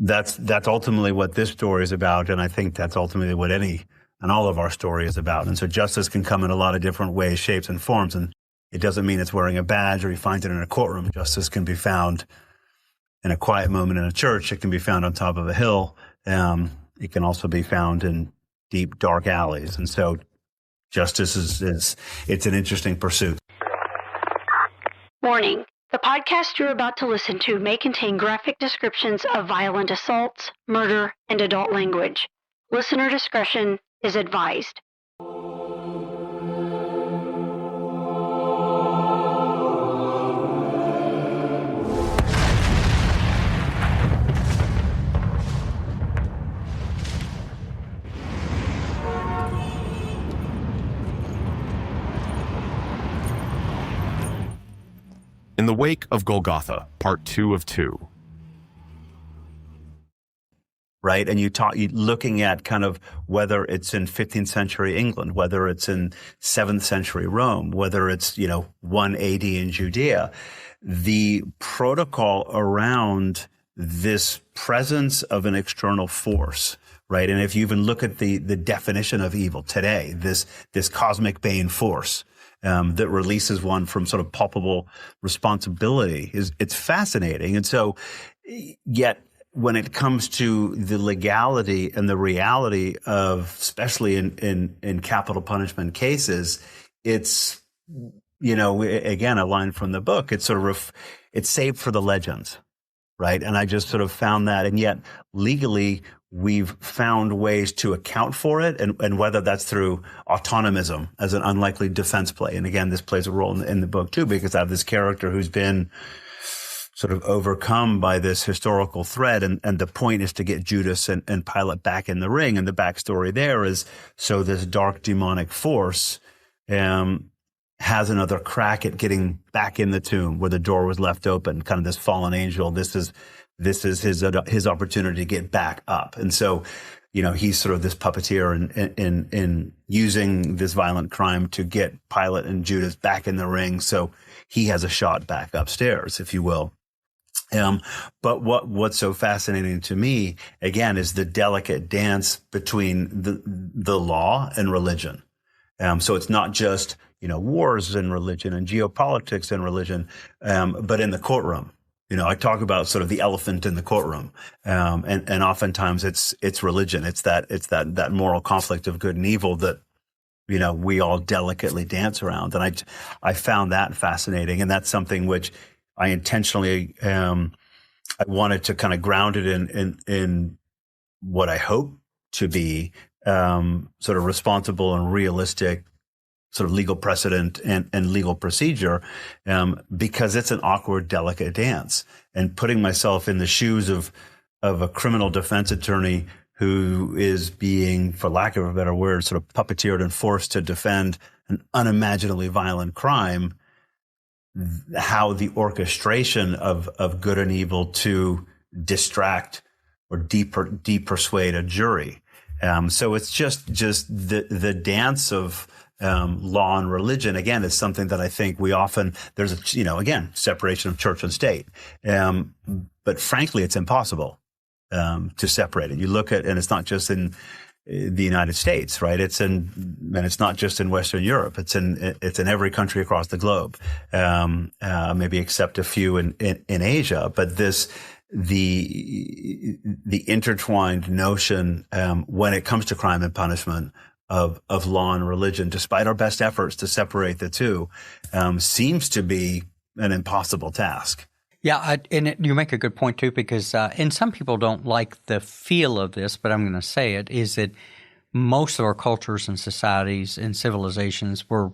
that's ultimately what this story is about, and I think that's ultimately what any and all of our story is about. And so justice can come in a lot of different ways, shapes, and forms, and it doesn't mean it's wearing a badge or you find it in a courtroom. Justice can be found in a quiet moment in a church. It can be found on top of a hill. It can also be found in deep, dark alleys. And so justice is it's an interesting pursuit. Warning. The podcast you're about to listen to may contain graphic descriptions of violent assaults, murder, and adult language. Listener discretion is advised. In the Wake of Golgotha, Part 2 of 2. Right, and you looking at kind of whether it's in 15th century England, whether it's in 7th century Rome, whether it's 1 AD in Judea, the protocol around this presence of an external force, right? And if you even look at the definition of evil today, this cosmic bane force. That releases one from sort of palpable responsibility it's fascinating. And so yet when it comes to the legality and the reality of, especially in capital punishment cases, it's, again, a line from the book, it's sort of, it's saved for the legends, right? And I just sort of found that, and yet legally, we've found ways to account for it, and whether that's through autonomism as an unlikely defense play. And again, this plays a role in the book too, because I have this character who's been sort of overcome by this historical thread. And the point is to get Judas and Pilate back in the ring. And the backstory there is, so this dark demonic force has another crack at getting back in the tomb where the door was left open, kind of this fallen angel. This is his opportunity to get back up. And so, he's sort of this puppeteer in using this violent crime to get Pilate and Judas back in the ring. So he has a shot back upstairs, if you will. But what's so fascinating to me, again, is the delicate dance between the law and religion. So it's not just, wars and religion and geopolitics and religion, but in the courtroom. I talk about sort of the elephant in the courtroom, and oftentimes it's religion. It's that moral conflict of good and evil that, we all delicately dance around. And I found that fascinating. And that's something which I intentionally, I wanted to kind of ground it in what I hope to be, sort of responsible and realistic sort of legal precedent and legal procedure, because it's an awkward, delicate dance. And putting myself in the shoes of a criminal defense attorney who is being, for lack of a better word, sort of puppeteered and forced to defend an unimaginably violent crime, how the orchestration of good and evil to distract or de-persuade a jury. So it's just the dance of law and religion, again, is something that I think we often, there's again, separation of church and state. But frankly, it's impossible to separate it. You look at, and it's not just in the United States, right? And it's not just in Western Europe. It's in every country across the globe, maybe except a few in Asia. But the intertwined notion, when it comes to crime and punishment, of law and religion, despite our best efforts to separate the two, seems to be an impossible task. Yeah, you make a good point too, because and some people don't like the feel of this, but I'm going to say it, is that most of our cultures and societies and civilizations were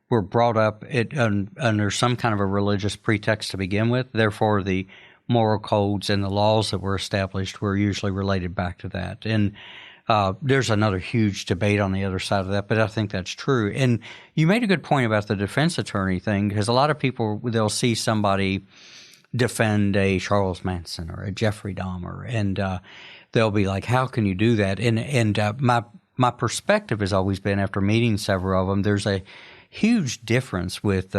brought up under some kind of a religious pretext to begin with. Therefore, the moral codes and the laws that were established were usually related back to that. And there's another huge debate on the other side of that, but I think that's true. And you made a good point about the defense attorney thing, because a lot of people, they'll see somebody defend a Charles Manson or a Jeffrey Dahmer, and they'll be like, how can you do that? And my perspective has always been, after meeting several of them, there's a huge difference with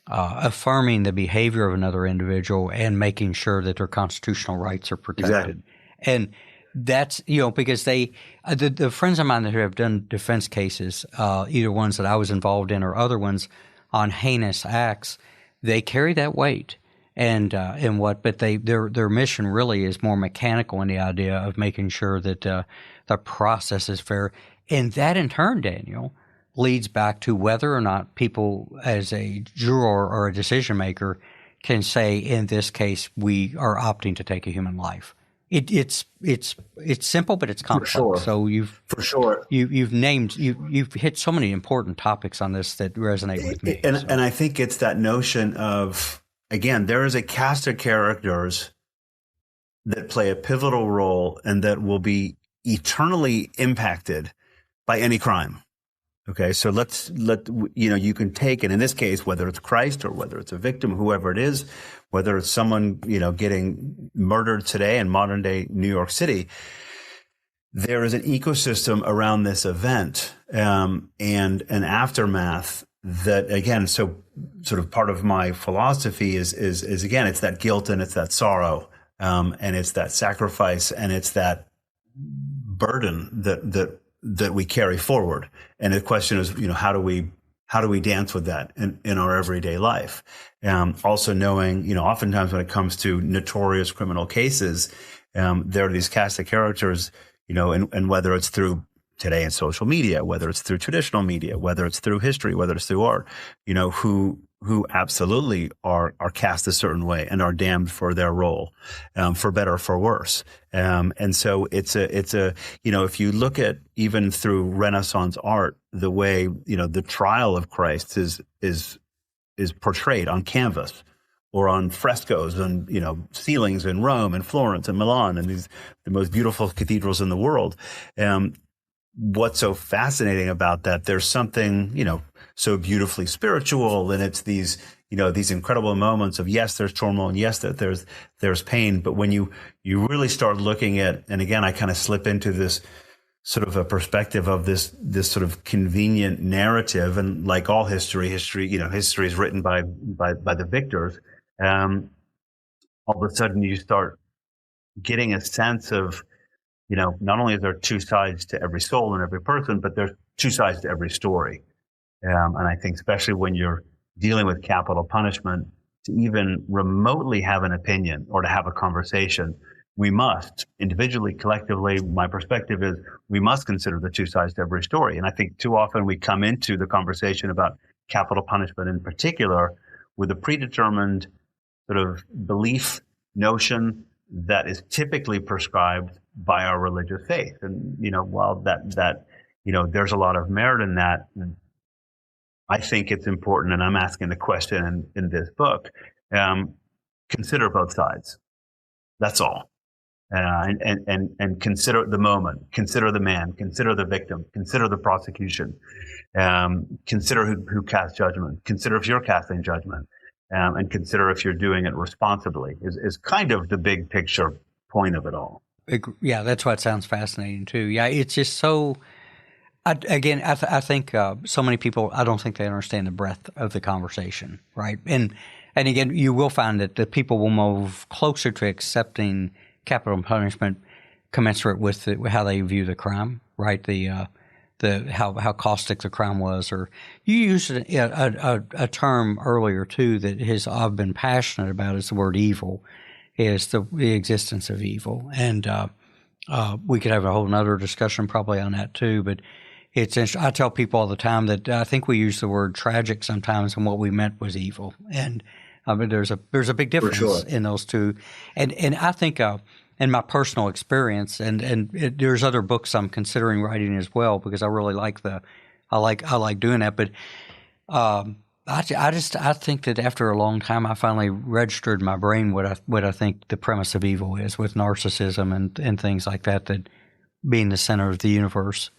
affirming the behavior of another individual and making sure that their constitutional rights are protected. Exactly. And that's, because the friends of mine that have done defense cases, either ones that I was involved in or other ones on heinous acts, they carry that weight. But their mission really is more mechanical in the idea of making sure that the process is fair. And that in turn, Daniel, leads back to whether or not people as a juror or a decision maker can say, in this case, we are opting to take a human life. It's simple, but it's complex. For sure. So you've hit so many important topics on this that resonate with me. And I think it's that notion of, again, there is a cast of characters that play a pivotal role and that will be eternally impacted by any crime. Okay, so you can take it in this case, whether it's Christ or whether it's a victim, whoever it is, whether it's someone, getting murdered today in modern day New York City, there is an ecosystem around this event, and an aftermath that, again, so sort of part of my philosophy is again, it's that guilt and it's that sorrow, and it's that sacrifice and it's that burden that we carry forward. And the question is, how do we dance with that in our everyday life? Also knowing, oftentimes when it comes to notorious criminal cases, there are these cast of characters, and whether it's through today in social media, whether it's through traditional media, whether it's through history, whether it's through art, who absolutely are cast a certain way and are damned for their role, for better or for worse. And so it's a if you look at even through Renaissance art, the way, the trial of Christ is portrayed on canvas or on frescoes and, ceilings in Rome and Florence and Milan and the most beautiful cathedrals in the world. What's so fascinating about that, there's something, so beautifully spiritual, and it's these incredible moments of, yes, there's turmoil, and yes, that there's pain. But when you really start looking at, and again, I kind of slip into this sort of a perspective of this sort of convenient narrative, and like all history is written by the victors. All of a sudden, you start getting a sense of, not only is there two sides to every soul and every person, but there's two sides to every story. And I think especially when you're dealing with capital punishment, to even remotely have an opinion or to have a conversation, we must, individually, collectively, my perspective is we must consider the two sides to every story. And I think too often we come into the conversation about capital punishment in particular with a predetermined sort of belief notion that is typically prescribed by our religious faith. And, while that there's a lot of merit in that, I think it's important, and I'm asking the question in this book, consider both sides. That's all. And consider the moment, consider the man, consider the victim, consider the prosecution, consider who casts judgment, consider if you're casting judgment, and consider if you're doing it responsibly is kind of the big picture point of it all. Yeah, that's why it sounds fascinating too. Yeah, it's just so. I think so many people, I don't think they understand the breadth of the conversation, right? And again, you will find that the people will move closer to accepting capital punishment commensurate with how they view the crime, right? How caustic the crime was. Or you used a term earlier too that I've been passionate about, is the word evil, is the existence of evil. And we could have a whole nother discussion probably on that too, but it's interesting. I tell people all the time that I think we use the word tragic sometimes, and what we meant was evil. And I mean, there's a big difference in those two. And I think in my personal experience, and there's other books I'm considering writing as well, because I really like I like doing that. But I think that after a long time, I finally registered in my brain what I think the premise of evil is, with narcissism and things like that being the center of the universe.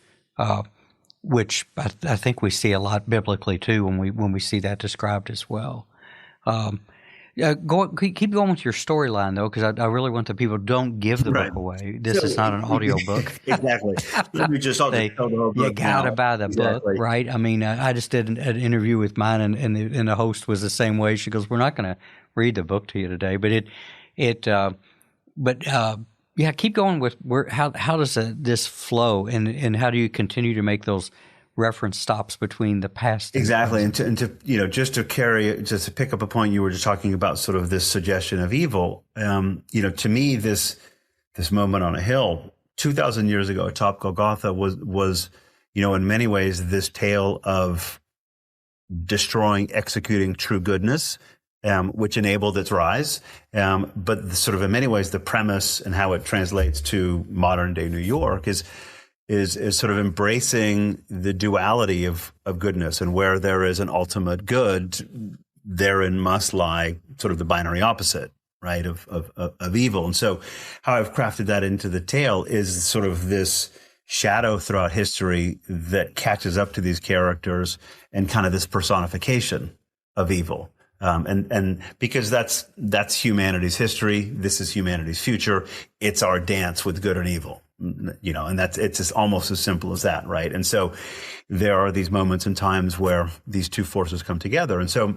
Which I think we see a lot biblically too when we see that described as well. Keep going with your storyline, though, because I really want the people don't give the Right. book away. This is not an audio book. Exactly. Let me just, I'll just tell the whole book You got to now. buy the book, Exactly. right? I mean, I just did an interview with mine, and the host was the same way. She goes, "We're not going to read the book to you today," but yeah, keep going with how does this flow, and how do you continue to make those reference stops between the past Exactly. And to just to pick up a point you were just talking about, sort of this suggestion of evil, to me, this moment on a hill 2,000 years ago atop Golgotha was in many ways this tale of destroying, executing true goodness, which enabled its rise. But sort of in many ways, the premise and how it translates to modern day New York is sort of embracing the duality of goodness, and where there is an ultimate good, therein must lie sort of the binary opposite, right, of evil. And so how I've crafted that into the tale is sort of this shadow throughout history that catches up to these characters, and kind of this personification of evil. And because that's humanity's history, this is humanity's future. It's our dance with good and evil. And it's just almost as simple as that, right? And so there are these moments and times where these two forces come together. And so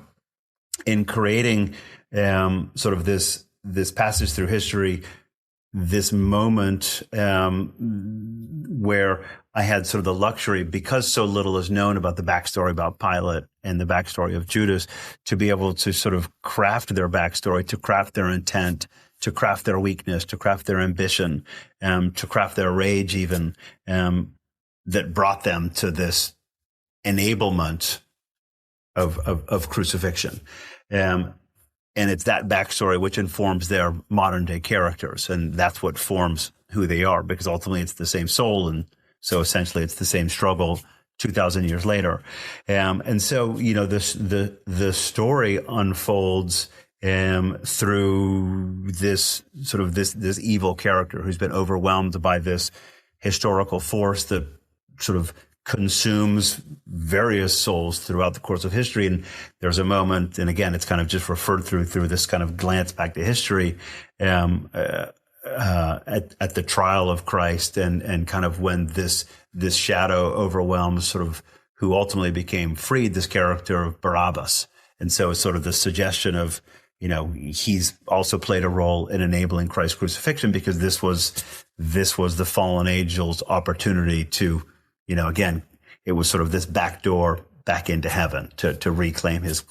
in creating sort of this passage through history, this moment where I had sort of the luxury, because so little is known about the backstory about Pilate and the backstory of Judas, to be able to sort of craft their backstory, to craft their intent, to craft their weakness, to craft their ambition, to craft their rage even, that brought them to this enablement of crucifixion. And it's that backstory which informs their modern day characters. And that's what forms who they are, because ultimately it's the same soul. And so essentially it's the same struggle 2,000 years later. And so, the story unfolds through this sort of this evil character who's been overwhelmed by this historical force that sort of consumes various souls throughout the course of history. And there's a moment, and again, it's kind of just referred through this kind of glance back to history, at the trial of Christ, and kind of when this shadow overwhelms sort of who ultimately became freed, this character of Barabbas. And so it's sort of the suggestion of, he's also played a role in enabling Christ's crucifixion, because this was the fallen angel's opportunity to, again, it was sort of this back door back into heaven to reclaim his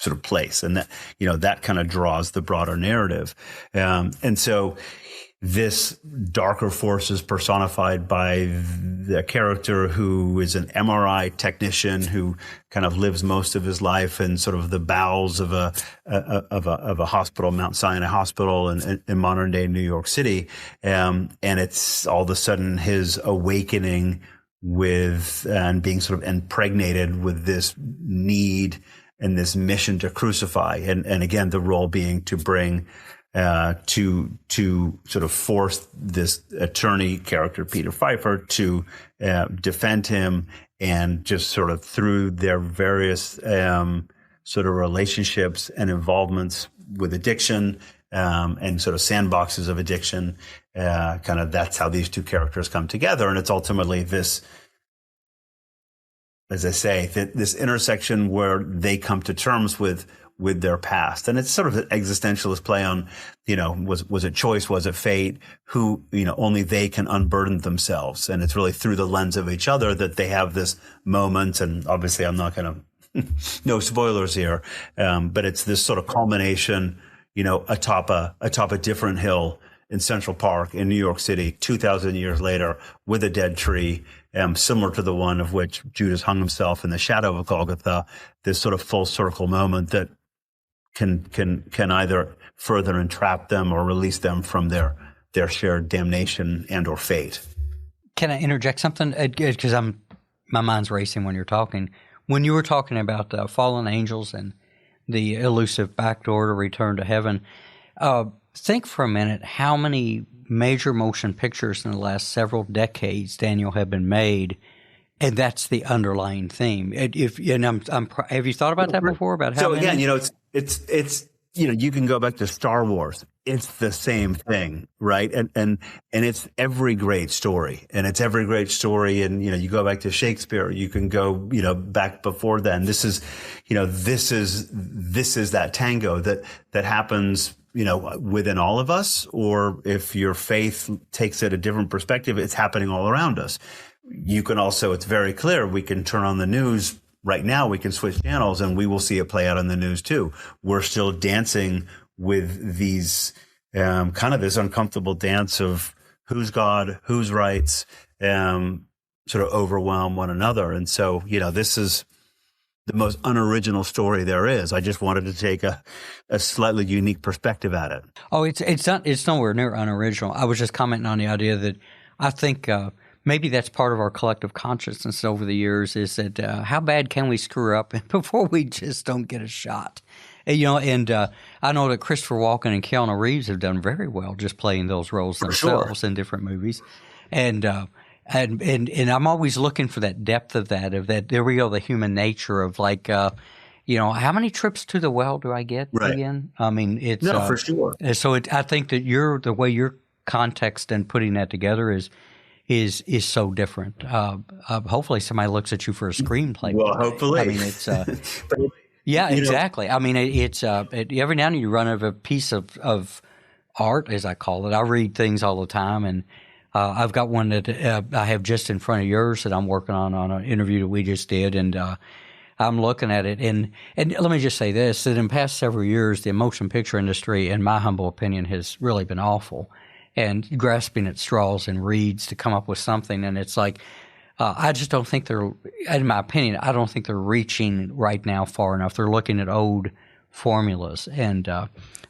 sort of place. And that, that kind of draws the broader narrative. And so this darker force is personified by the character who is an MRI technician who kind of lives most of his life in sort of the bowels of a hospital, Mount Sinai Hospital in modern day New York City. And it's all of a sudden his awakening with, and being sort of impregnated with this need and this mission to crucify. And again, the role being to bring, to sort of force this attorney character, Peter Pfeiffer, to defend him, and just sort of through their various sort of relationships and involvements with addiction, and sort of sandboxes of addiction, kind of that's how these two characters come together. And it's ultimately this, as I say, this intersection where they come to terms with their past. And it's sort of an existentialist play on, was it choice? Was it fate? Who, only they can unburden themselves. And it's really through the lens of each other that they have this moment. And obviously I'm not going to, no spoilers here. But it's this sort of culmination, atop a different hill in Central Park in New York City, 2,000 years later, with a dead tree, similar to the one of which Judas hung himself in the shadow of Golgotha. This sort of full circle moment that can either further entrap them or release them from their shared damnation and or fate. Can I interject something? Because my mind's racing when you're talking. When you were talking about fallen angels and the elusive backdoor to return to heaven, think for a minute how many major motion pictures in the last several decades, Daniel, have been made, and that's the underlying theme. Have you thought about that before? About how so many? Again, it's you can go back to Star Wars. It's the same thing, right? And it's every great story, and it's every great story. And, you go back to Shakespeare, you can go, back before then. This is that tango that happens, within all of us, or if your faith takes it a different perspective, it's happening all around us. You can also, it's very clear, we can turn on the news right now, we can switch channels and we will see it play out on the news too. We're still dancing with these, kind of this uncomfortable dance of who's God, who's rights, sort of overwhelm one another. And so, this is the most unoriginal story there is. I just wanted to take a slightly unique perspective at it. Oh, it's nowhere near unoriginal. I was just commenting on the idea that I think maybe that's part of our collective consciousness over the years is that how bad can we screw up before we just don't get a shot? And I know that Christopher Walken and Keanu Reeves have done very well just playing those roles themselves in different movies. And I'm always looking for that depth of that, there we go, the human nature of like, how many trips to the well do I get again? I mean, it's for sure. So I think that the way your context and putting that together is so different. Hopefully, somebody looks at you for a screenplay. Well, hopefully. I mean, it's yeah, exactly. I mean, it's every now and then you run out of a piece of art, as I call it. I read things all the time, and I've got one that I have just in front of yours that I'm working on an interview that we just did, and I'm looking at it. And let me just say this, that in the past several years, the motion picture industry, in my humble opinion, has really been awful and grasping at straws and reeds to come up with something. And it's like, I just don't think they're, in my opinion, I don't think they're reaching right now far enough. They're looking at old formulas and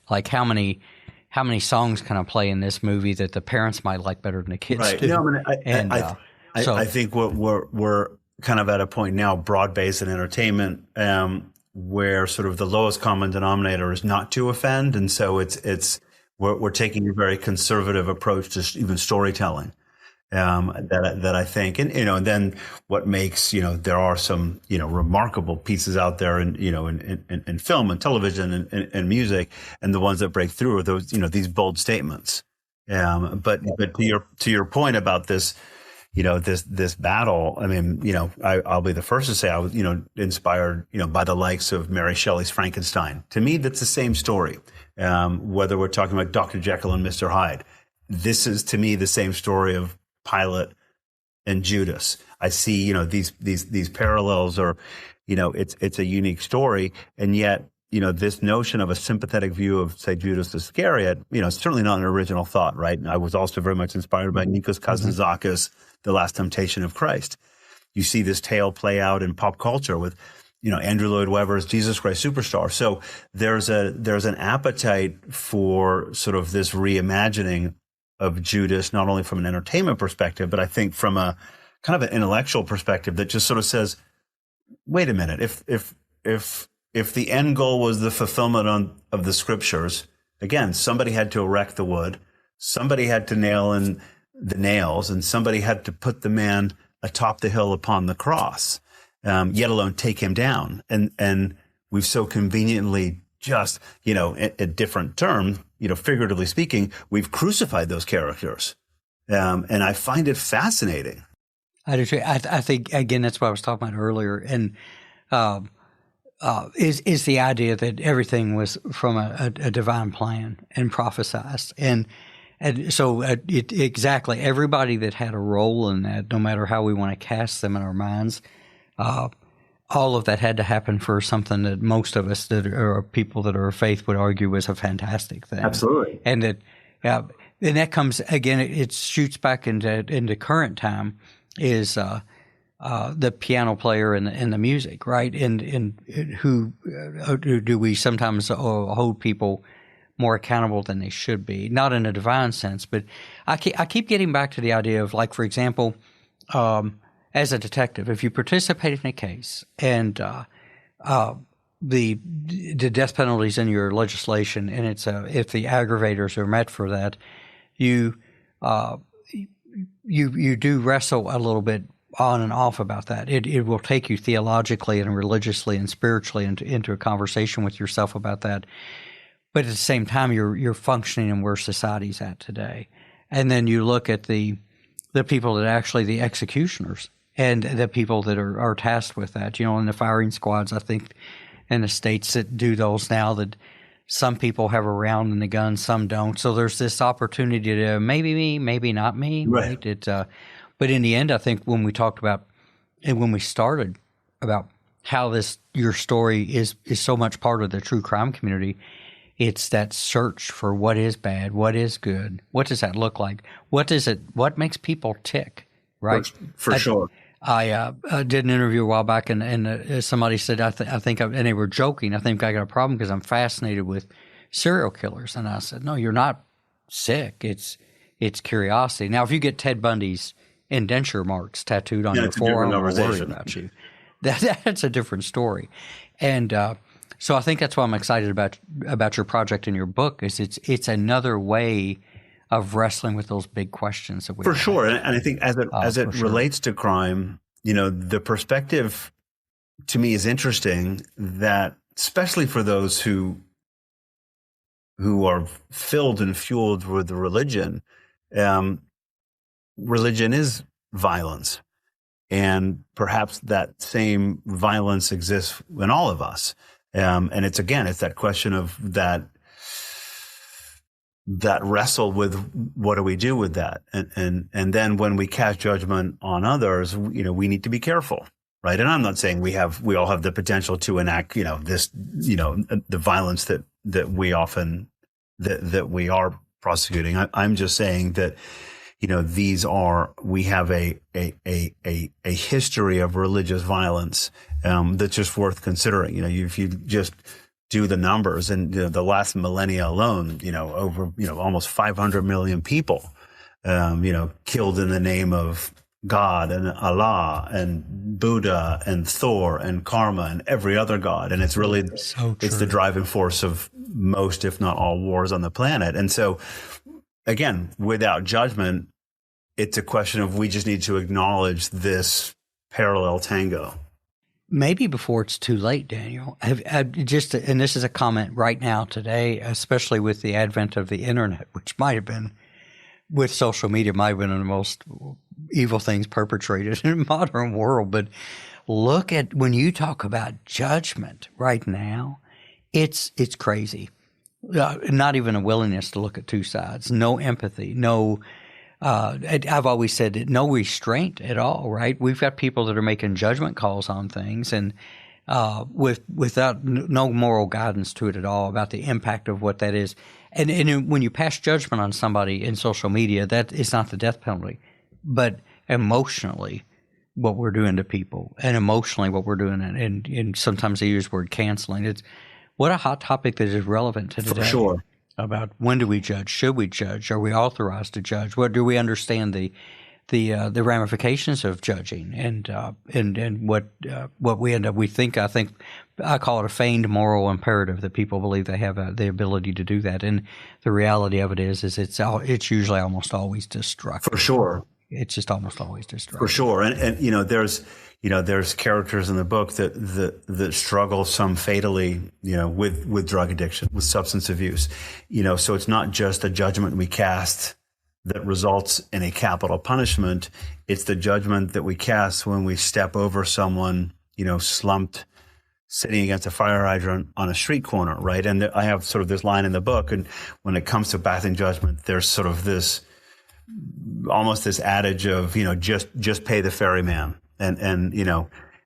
like how many songs can I play in this movie that the parents might like better than the kids do? No, I think we're kind of at a point now, broad-based in entertainment, where sort of the lowest common denominator is not to offend, and so we're taking a very conservative approach to even storytelling. That I think, and then what makes, there are some, remarkable pieces out there in film and television and music, and the ones that break through are those, these bold statements. But to your point about this, this battle, I mean, I'll be the first to say I was, inspired, by the likes of Mary Shelley's Frankenstein. To me, that's the same story. Whether we're talking about Dr. Jekyll and Mr. Hyde, this is to me the same story of Pilate and Judas. I see, these parallels, or, it's a unique story. And yet, this notion of a sympathetic view of, say, Judas Iscariot, it's certainly not an original thought, right? And I was also very much inspired by Nikos Kazantzakis' The Last Temptation of Christ. You see this tale play out in pop culture with, Andrew Lloyd Webber's Jesus Christ Superstar. So there's an appetite for sort of this reimagining of Judas, not only from an entertainment perspective, but I think from a kind of an intellectual perspective that just sort of says, wait a minute, if the end goal was the fulfillment of the scriptures, again, somebody had to erect the wood, somebody had to nail in the nails, and somebody had to put the man atop the hill upon the cross, yet alone take him down. And we've so conveniently just, a different term, figuratively speaking, we've crucified those characters. And I find it fascinating. I do too. I think, again, that's what I was talking about earlier. And is the idea that everything was from a divine plan and prophesized. And so exactly everybody that had a role in that, no matter how we want to cast them in our minds, all of that had to happen for something that most of us that are people that are of faith would argue was a fantastic thing. Absolutely. And and that comes, again, it shoots back into current time is the piano player and the music, right? And who do we sometimes hold people more accountable than they should be? Not in a divine sense, but I keep getting back to the idea of, like, for example, as a detective, if you participate in a case and the death penalty is in your legislation, and it's if the aggravators are met for that, you do wrestle a little bit on and off about that. It will take you theologically and religiously and spiritually into a conversation with yourself about that. But at the same time, you're functioning in where society's at today. And then you look at the people that actually the executioners and the people that are tasked with that, in the firing squads, I think in the states that do those now, that some people have a round in the gun, some don't. So there's this opportunity to maybe me, maybe not me, right? But in the end, I think when we talked about and when we started about how your story is so much part of the true crime community, it's that search for what is bad, what is good, what does that look like, what makes people tick, right? For sure. I did an interview a while back, and somebody said, I think, and they were joking, I think I got a problem because I'm fascinated with serial killers. And I said, no, you're not sick. It's curiosity. Now, if you get Ted Bundy's indenture marks tattooed on your forearm, I'm worried about you. That's a different story. And so I think that's why I'm excited about your project and your book, is it's another way of wrestling with those big questions that we have. For sure. And I think as it relates to crime, the perspective to me is interesting, that especially for those who are filled and fueled with the religion, religion is violence. And perhaps that same violence exists in all of us. And it's that question of that wrestle with what do we do with that, and then when we cast judgment on others, we need to be careful, right? And I'm not saying we all have the potential to enact the violence that we often that we are prosecuting. I'm just saying that we have a history of religious violence that's just worth considering. If you just do the numbers, and the last millennia alone, over almost 500 million people, killed in the name of God and Allah and Buddha and Thor and karma and every other god, and it's really it's the driving force of most, if not all, wars on the planet. And so, again, without judgment, it's a question of we just need to acknowledge this parallel tango. Maybe before it's too late, Daniel, and this is a comment right now today, especially with the advent of the internet, which might have been, with social media, might have been one of the most evil things perpetrated in the modern world. But look at, when you talk about judgment right now, it's crazy. Not even a willingness to look at two sides, no empathy, no. I've always said that no restraint at all, right? We've got people that are making judgment calls on things, and without no moral guidance to it at all about the impact of what that is. And when you pass judgment on somebody in social media, that is not the death penalty, but emotionally what we're doing to people, and emotionally what we're doing, and sometimes they use the word canceling. It's what a hot topic that is relevant to today. For sure. About when do we judge? Should we judge? Are we authorized to judge? What do we understand the ramifications of judging, and what we end up? I think I call it a feigned moral imperative, that people believe they have the ability to do that, and the reality of it is it's usually almost always destructive. For sure, it's just almost always destructive. For sure, and there's characters in the book that struggle, some fatally, with drug addiction, with substance abuse, so it's not just a judgment we cast that results in a capital punishment. It's the judgment that we cast when we step over someone, slumped, sitting against a fire hydrant on a street corner, right? And I have sort of this line in the book, and when it comes to passing judgment, there's sort of almost this adage of, just pay the ferryman. And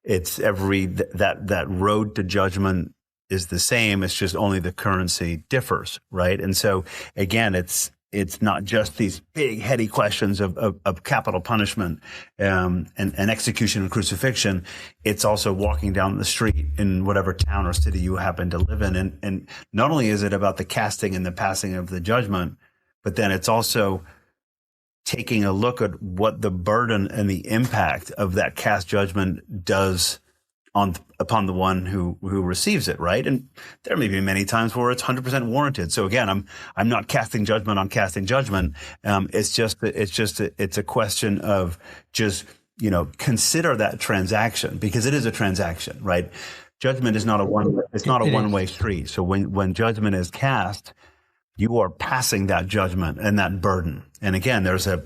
it's that road to judgment is the same. It's just only the currency differs, right? And so again, it's not just these big heady questions of capital punishment and execution and crucifixion. It's also walking down the street in whatever town or city you happen to live in. And not only is it about the casting and the passing of the judgment, but then it's also taking a look at what the burden and the impact of that cast judgment does upon the one who receives it, right? And there may be many times where it's 100% warranted. So again, I'm not casting judgment on casting judgment. It's a question of just consider that transaction, because it is a transaction, right? judgment is not a one-way street. So when judgment is cast, you are passing that judgment and that burden. And again, there's a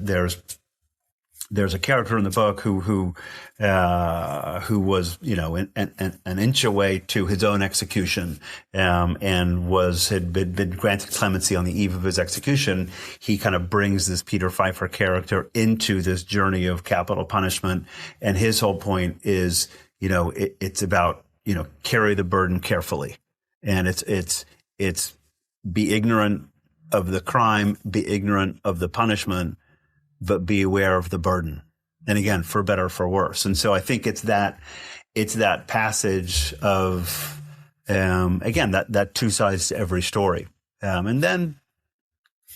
character in the book who was, an inch away to his own execution, and had been granted clemency on the eve of his execution. He kind of brings this Peter Pfeiffer character into this journey of capital punishment, and his whole point is, it's about, carry the burden carefully, and it's be ignorant of the crime, be ignorant of the punishment, but be aware of the burden. And again, for better or for worse. And so I think it's that passage of, again, that two sides to every story. And then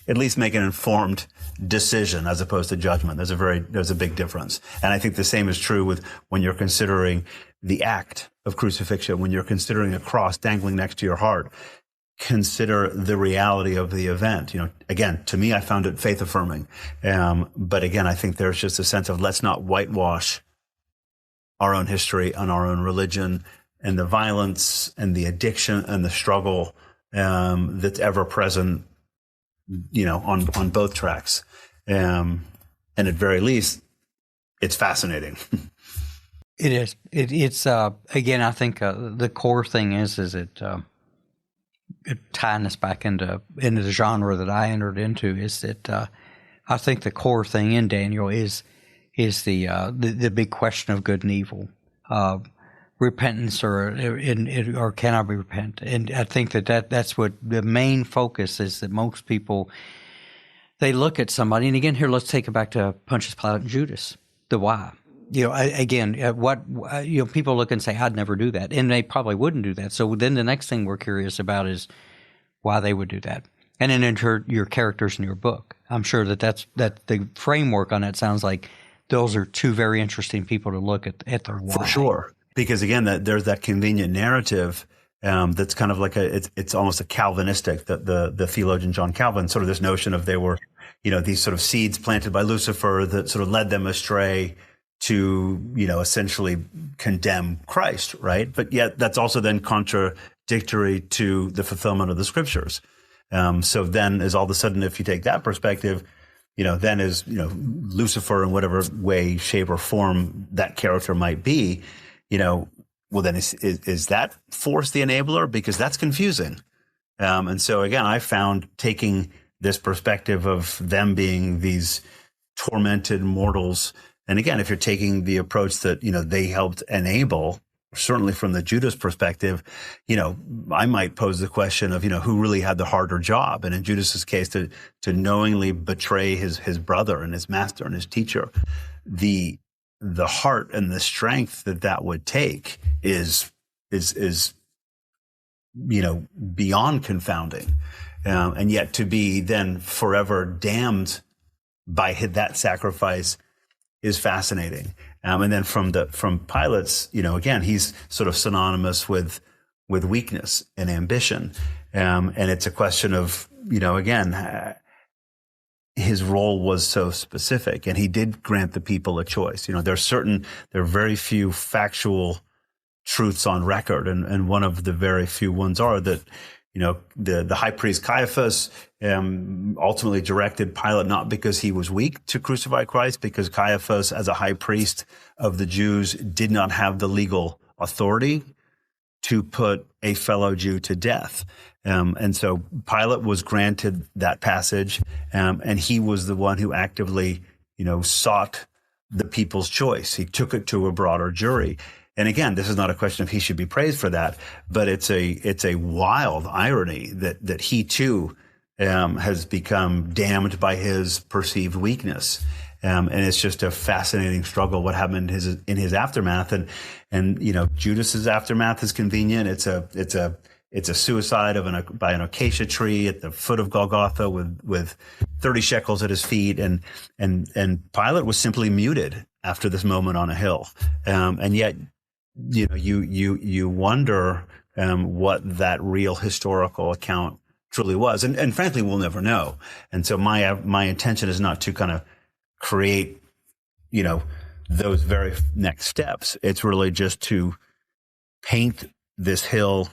at least make an informed decision as opposed to judgment. There's a big difference. And I think the same is true with when you're considering the act of crucifixion, when you're considering a cross dangling next to your heart. Consider the reality of the event. Again, to me, I found it faith affirming. But again, I think there's just a sense of let's not whitewash our own history and our own religion and the violence and the addiction and the struggle that's ever present, on both tracks. And at very least, it's fascinating. It is. It's again, I think the core thing is it tying us back into the genre that I entered into is that I think the core thing in Daniel is the big question of good and evil, repentance or can I be repent? And I think that's what the main focus is, that most people, they look at somebody, and again, here, let's take it back to Pontius Pilate and Judas, the why. People look and say, I'd never do that. And they probably wouldn't do that. So then the next thing we're curious about is why they would do that. And then enter your characters in your book. I'm sure that the framework on it sounds like those are two very interesting people to look at their why. For sure. Because again, there's that convenient narrative that's kind of like it's almost a Calvinistic, the theologian John Calvin, sort of this notion of they were, these sort of seeds planted by Lucifer that sort of led them astray to, essentially condemn Christ, right? But yet that's also then contradictory to the fulfillment of the scriptures. So then is all of a sudden, if you take that perspective, then is, Lucifer in whatever way, shape or form that character might be, well then is that force the enabler? Because that's confusing. And so again, I found taking this perspective of them being these tormented mortals. And again, if you're taking the approach that, they helped enable, certainly from the Judas perspective, I might pose the question of, who really had the harder job? And in Judas's case, to knowingly betray his brother and his master and his teacher, the heart and the strength that would take is beyond confounding. And yet to be then forever damned by that sacrifice is fascinating. And then from Pilate's, again, he's sort of synonymous with weakness and ambition. And it's a question of, again, his role was so specific, and he did grant the people a choice. There are very few factual truths on record. And one of the very few ones are that, the high priest Caiaphas ultimately directed Pilate not because he was weak to crucify Christ, because Caiaphas, as a high priest of the Jews, did not have the legal authority to put a fellow Jew to death. And so Pilate was granted that passage, and he was the one who actively, sought the people's choice. He took it to a broader jury. And again, this is not a question of he should be praised for that, but it's a wild irony that he too has become damned by his perceived weakness. And it's just a fascinating struggle what happened in his aftermath. And Judas's aftermath is convenient. It's a suicide by an acacia tree at the foot of Golgotha with 30 shekels at his feet. And Pilate was simply muted after this moment on a hill. And yet, you wonder what that real historical account truly was, and frankly, we'll never know. And so my intention is not to kind of create, those very next steps. It's really just to paint this hill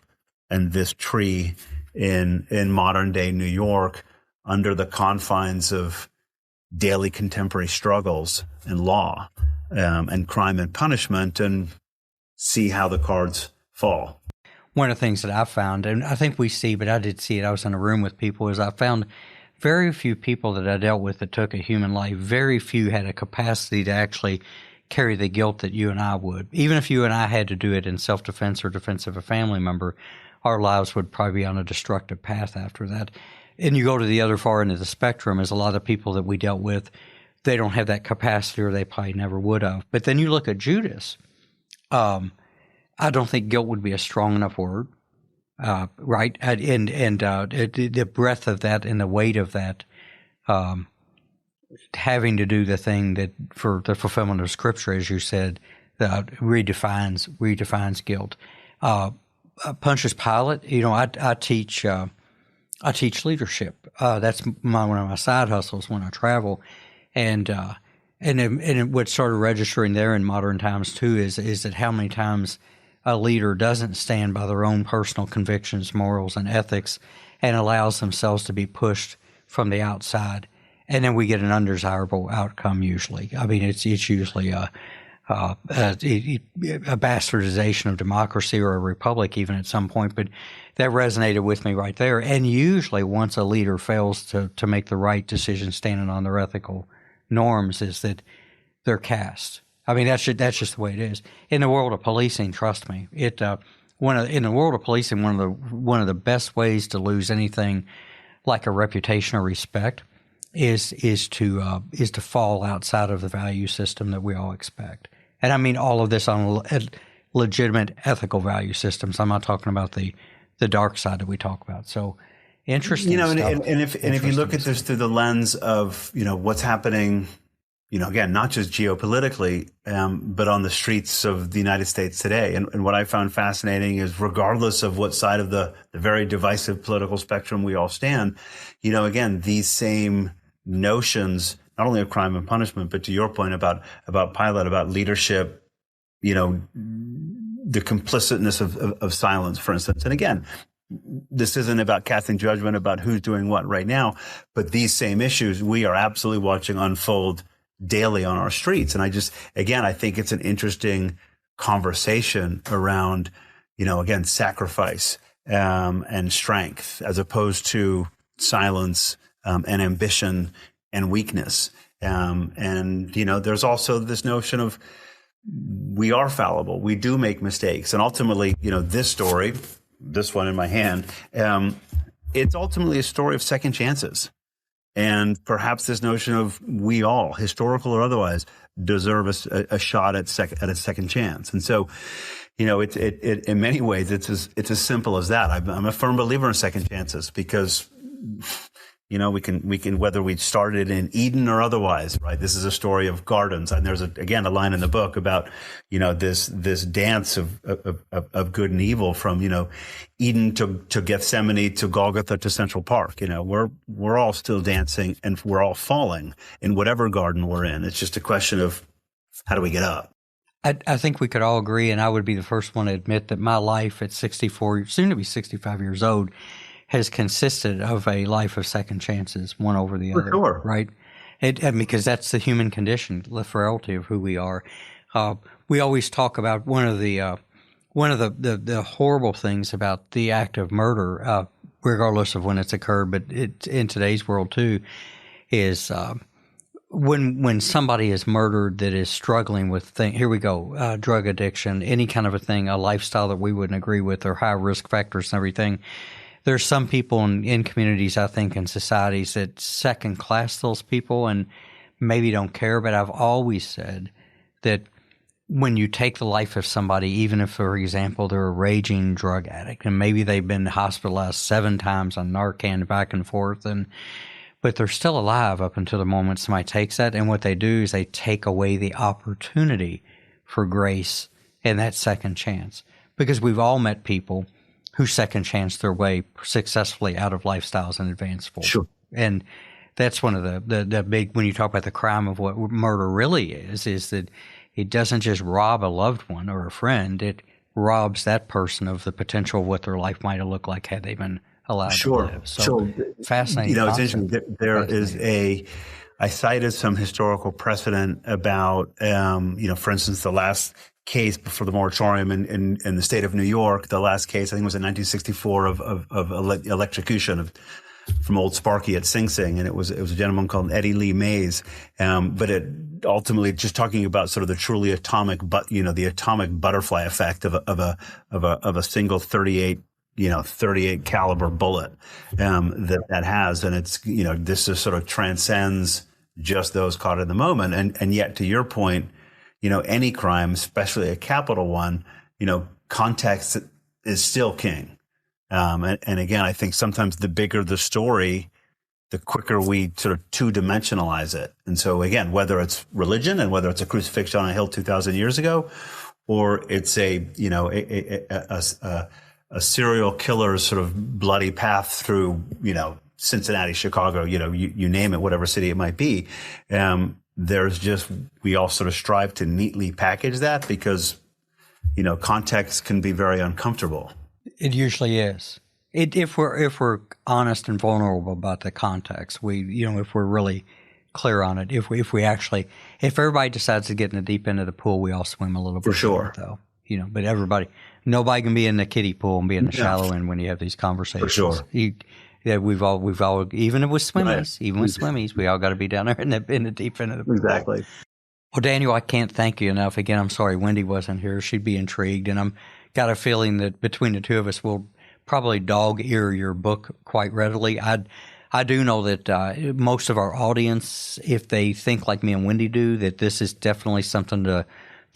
and this tree in modern day New York under the confines of daily contemporary struggles and law and crime and punishment, and see how the cards fall. One of the things that I found, and I think we see, but I did see it, I was in a room with people, is I found very few people that I dealt with that took a human life, very few had a capacity to actually carry the guilt that you and I would. Even if you and I had to do it in self-defense or defense of a family member, our lives would probably be on a destructive path after that. And you go to the other far end of the spectrum, is a lot of people that we dealt with, they don't have that capacity, or they probably never would have. But then you look at Judas. I don't think guilt would be a strong enough word, right? And the breadth of that and the weight of that, having to do the thing that for the fulfillment of Scripture, as you said, redefines guilt. Pontius Pilate, you know, I teach leadership. That's one of my side hustles when I travel, and what started registering there in modern times too is that how many times a leader doesn't stand by their own personal convictions, morals, and ethics, and allows themselves to be pushed from the outside, and then we get an undesirable outcome. Usually, I mean, it's usually a bastardization of democracy, or a republic even at some point, but that resonated with me right there. And usually once a leader fails to make the right decision standing on their ethical norms, is that they're cast. I mean, that's just the way it is. In the world of policing, trust me, in the world of policing, one of the best ways to lose anything like a reputation or respect is to fall outside of the value system that we all expect. And I mean all of this on legitimate ethical value systems. I'm not talking about the dark side that we talk about. So interesting. You know, and if you look at this through the lens of, you know, what's happening, you know, again, not just geopolitically, but on the streets of the United States today. And what I found fascinating is, regardless of what side of the very divisive political spectrum we all stand, you know, again, these same notions, not only of crime and punishment, but to your point about Pilate, about leadership, you know, the complicitness of silence, for instance. And again, this isn't about casting judgment about who's doing what right now, but these same issues we are absolutely watching unfold daily on our streets. And I think it's an interesting conversation around, you know, again, sacrifice and strength, as opposed to silence and ambition and weakness. And, you know, there's also this notion of we are fallible. We do make mistakes. And ultimately, you know, this story, this one in my hand, it's ultimately a story of second chances. And perhaps this notion of we all, historical or otherwise, deserve a shot at a second chance. And so, you know, it in many ways, it's as simple as that. I'm a firm believer in second chances, because, you know, we can whether we started in Eden or otherwise, right? This is a story of gardens, and there's a line in the book about, you know, this dance of good and evil, from, you know, Eden to Gethsemane to Golgotha to Central Park. You know, we're all still dancing, and we're all falling in whatever garden we're in. It's just a question of how do we get up. I think we could all agree, and I would be the first one to admit that my life at 64, soon to be 65 years old, has consisted of a life of second chances, one over the other. Sure. Right? Because that's the human condition, the frailty of who we are. We always talk about one of the horrible things about the act of murder, regardless of when it's occurred, but in today's world too, is when somebody is murdered that is struggling with drug addiction, any kind of a thing, a lifestyle that we wouldn't agree with, or high risk factors and everything. There's some people in communities, I think, in societies that second class those people and maybe don't care. But I've always said that when you take the life of somebody, even if, for example, they're a raging drug addict and maybe they've been hospitalized 7 times on Narcan back and forth, but they're still alive up until the moment somebody takes that. And what they do is they take away the opportunity for grace and that second chance. Because we've all met people who second chance their way successfully out of lifestyles and advanced forward. Sure. And that's one of the big, when you talk about the crime of what murder really is that it doesn't just rob a loved one or a friend. robs that person of the potential of what their life might have looked like had they been allowed to live. So sure. fascinating. It's interesting. There is I cited some historical precedent about, for instance, the last case before the moratorium in the state of New York, the last case, I think it was in 1964 of electrocution from Old Sparky at Sing Sing. And it was a gentleman called Eddie Lee Mays. But it ultimately just talking about sort of the truly atomic, the atomic butterfly effect of a single 38 caliber bullet, that has. And it's, this is sort of transcends just those caught in the moment. And yet, to your point, any crime, especially a capital one, context is still king. And again, I think sometimes the bigger the story, the quicker we sort of two-dimensionalize it. And so again, whether it's religion and whether it's a crucifixion on a hill 2,000 years ago, or it's a serial killer's sort of bloody path through, Cincinnati, Chicago, you name it, whatever city it might be. We all sort of strive to neatly package that because, context can be very uncomfortable. It usually is. If we're honest and vulnerable about the context, if we're really clear on it, if everybody decides to get in the deep end of the pool, we all swim a little bit. For sure. Though, but nobody can be in the kiddie pool and be in the shallow end when you have these conversations. For sure. We've all, even with swimmies, we all got to be down there in the deep end of the pool. Exactly. Well, Daniel, I can't thank you enough. Again, I'm sorry Wendy wasn't here. She'd be intrigued, and I'm got a feeling that between the two of us, we'll probably dog ear your book quite readily. I do know that most of our audience, if they think like me and Wendy do, that this is definitely something to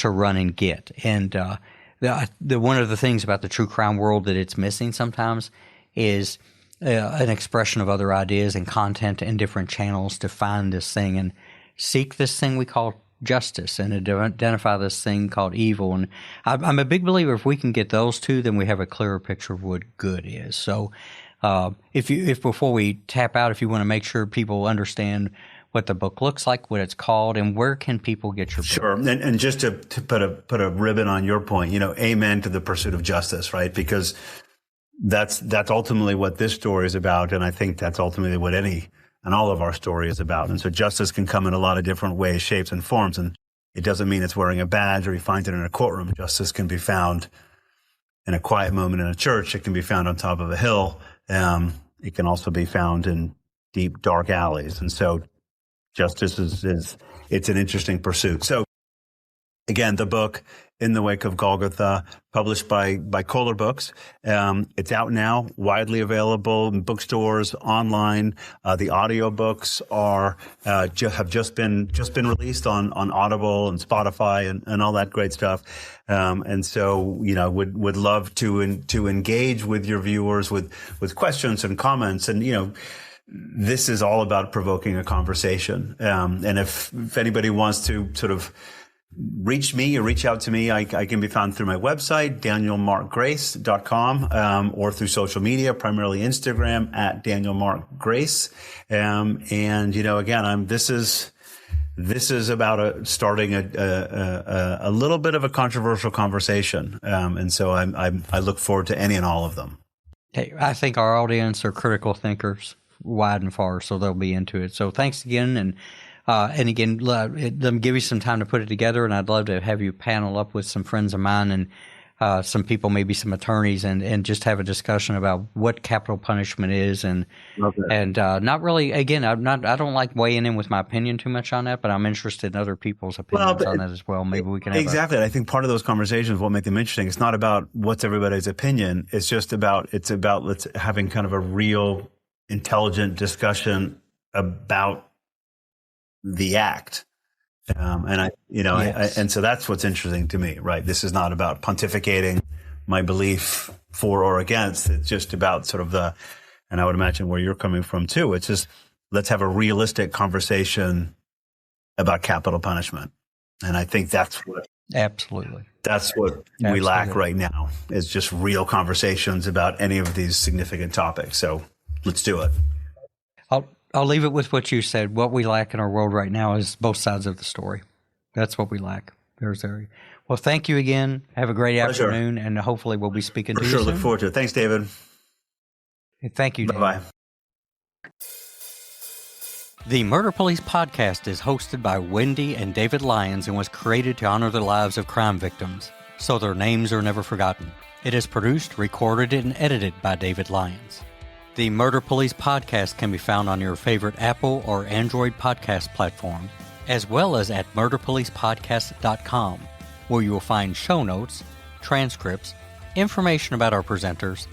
run and get. And the one of the things about the true crime world that it's missing sometimes is an expression of other ideas and content in different channels to find this thing and seek this thing we call justice and identify this thing called evil. And I'm a big believer if we can get those two, then we have a clearer picture of what good is. So if before we tap out, if you want to make sure people understand what the book looks like, what it's called, and where can people get your book? Sure. And just to put a ribbon on your point, amen to the pursuit of justice, right? Because that's ultimately what this story is about. And I think that's ultimately what all of our story is about. And so justice can come in a lot of different ways, shapes, and forms. And it doesn't mean it's wearing a badge or you find it in a courtroom. Justice can be found in a quiet moment in a church. It can be found on top of a hill. It can also be found in deep, dark alleys. And so justice it's an interesting pursuit. So again, the book, In the Wake of Golgotha, published by Kohler Books. It's out now, widely available in bookstores, online. The audiobooks have just been released on Audible and Spotify and all that great stuff. And so, would love to engage with your viewers with questions and comments. And, this is all about provoking a conversation. And if anybody wants to sort of reach me or reach out to me, I can be found through my website, danielmarkgrace.com, or through social media, primarily Instagram at danielmarkgrace. And, again, this is about starting a little bit of a controversial conversation. And so I look forward to any and all of them. Hey, I think our audience are critical thinkers wide and far, so they'll be into it. So thanks again. And again, let me give you some time to put it together, and I'd love to have you panel up with some friends of mine and some people, maybe some attorneys, and just have a discussion about what capital punishment is, and not really. Again, I don't like weighing in with my opinion too much on that, but I'm interested in other people's opinions on that as well. Maybe we can have exactly. I think part of those conversations, what make them interesting, it's not about what's everybody's opinion. It's about let's having kind of a real, intelligent discussion about the act. And so that's what's interesting to me, right? This is not about pontificating my belief for or against. It's just about sort of and I would imagine where you're coming from too. It's just, let's have a realistic conversation about capital punishment. And I think that's what we lack right now, is just real conversations about any of these significant topics. So let's do it. I'll leave it with what you said. What we lack in our world right now is both sides of the story. That's what we lack. There's area. Well, thank you again. Have a great Pleasure. afternoon, and hopefully we'll be speaking to you Sure, soon. look forward to it. Thanks, David. Thank you, David. Bye-bye. The Murder Police podcast is hosted by Wendy and David Lyons and was created to honor the lives of crime victims, so their names are never forgotten. It is produced, recorded, and edited by David Lyons. The Murder Police podcast can be found on your favorite Apple or Android podcast platform, as well as at murderpolicepodcast.com, where you will find show notes, transcripts, information about our presenters,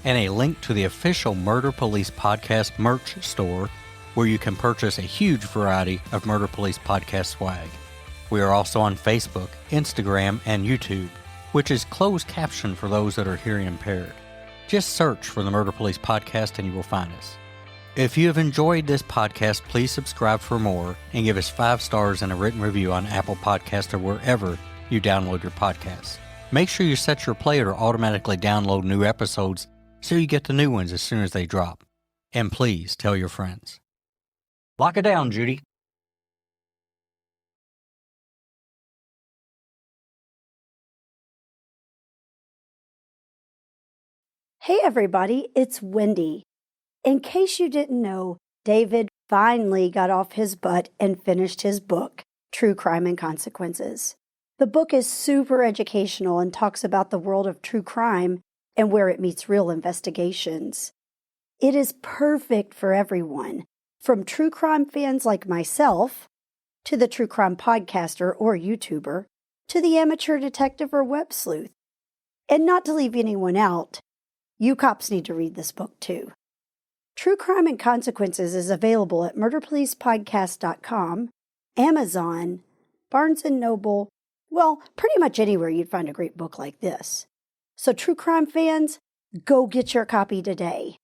and a link to the official Murder Police Podcast merch store, where you can purchase a huge variety of Murder Police Podcast swag. We are also on Facebook, Instagram, and YouTube, which is closed caption for those that are hearing impaired. Just search for the Murder Police Podcast and you will find us. If you have enjoyed this podcast, please subscribe for more and give us 5 stars and a written review on Apple Podcasts or wherever you download your podcasts. Make sure you set your player to automatically download new episodes so you get the new ones as soon as they drop. And please tell your friends. Lock it down, Judy. Hey everybody, it's Wendy. In case you didn't know, David finally got off his butt and finished his book, True Crime and Consequences. The book is super educational and talks about the world of true crime and where it meets real investigations. It is perfect for everyone, from true crime fans like myself, to the true crime podcaster or YouTuber, to the amateur detective or web sleuth. And not to leave anyone out, you cops need to read this book too. True Crime and Consequences is available at murderpolicepodcast.com, Amazon, Barnes & Noble, well, pretty much anywhere you'd find a great book like this. So true crime fans, go get your copy today.